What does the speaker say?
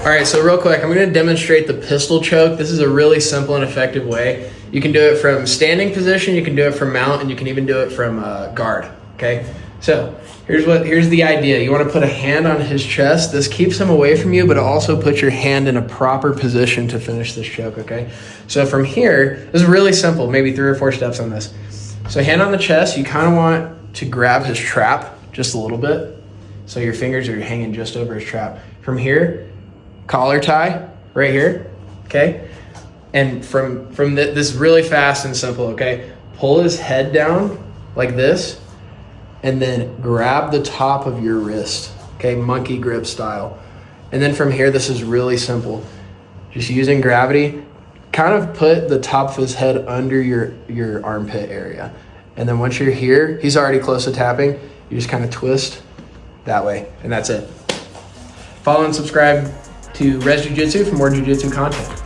All right, so real quick, I'm gonna demonstrate the pistol choke. This is a really simple and effective way. You can do it from standing position, you can do it from mount, and you can even do it from guard, okay? So here's the idea. You wanna put a hand on his chest. This keeps him away from you, but it also puts your hand in a proper position to finish this choke, okay? So from here, this is really simple, maybe 3 or 4 steps on this. So hand on the chest, you kinda want to grab his trap just a little bit. So your fingers are hanging just over his trap. From here, collar tie right here, okay? And this is really fast and simple, okay? Pull his head down like this, and then grab the top of your wrist, okay? Monkey grip style. And then from here, this is really simple. Just using gravity, kind of put the top of his head under your armpit area. And then once you're here, he's already close to tapping, you just kind of twist that way, and that's it. Follow and subscribe to Res Jiu Jitsu for more jiu-jitsu content.